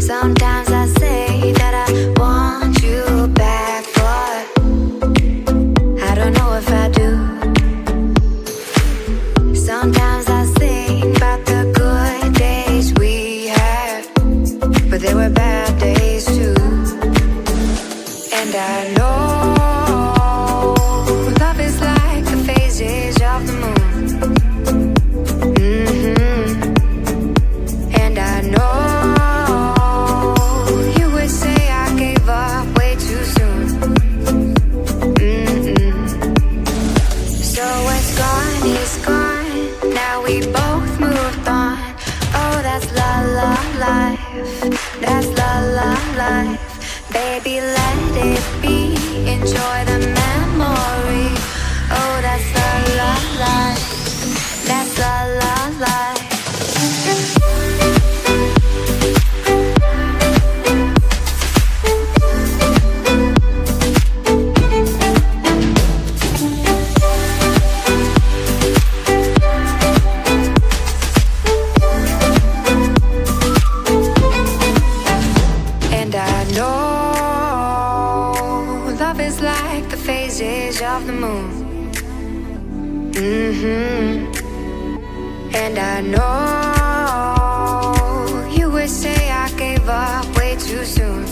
Sometimes I say that I want you back, but I don't know if I do. Sometimes I think about the good days we had, but there were bad days too. And I know love is like the phases of the moon. And I know you would say I gave up way too soon. So what's gone is gone. Now we both moved on. Oh, that's la la life. That's la la life. Baby, let it be. Enjoy the memory. Oh, that's la la life. That's la la life. Of the moon. And I know you would say I gave up way too soon.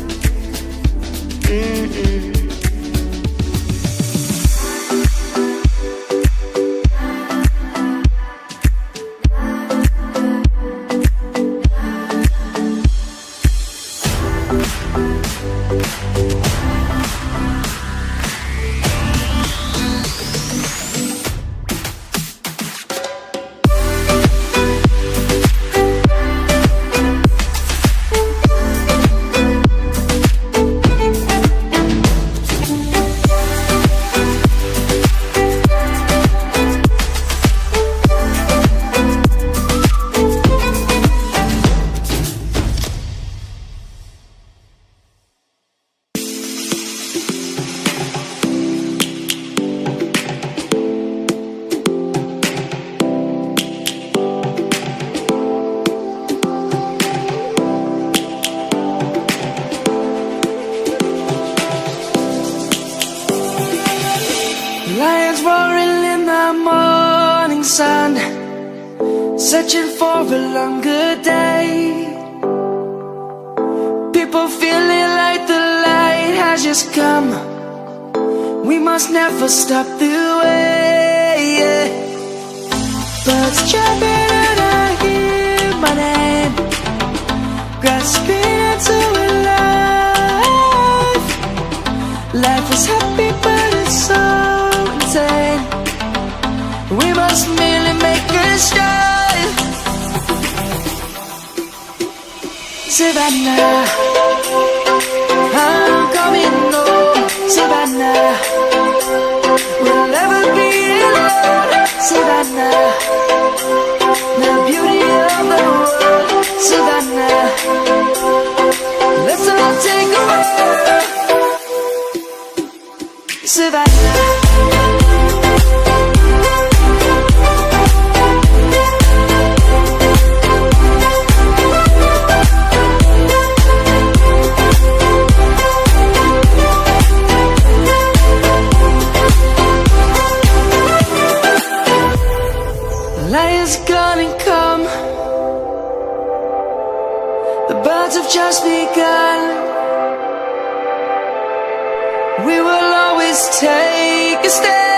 Lions roaring in the morning sun, searching for a longer day. People feeling like the light has just come. We must never stop the way. Birds jumping and I hear my name, grasping into a life. Life is happy but it's so insane. We must merely make a start. Savannah, I'm coming home. Savannah, we'll never be alone. Savannah, the beauty of the world. Savannah, let's all take a walk. Savannah. Lion's gonna come. The birds have just begun. We will always take a stand.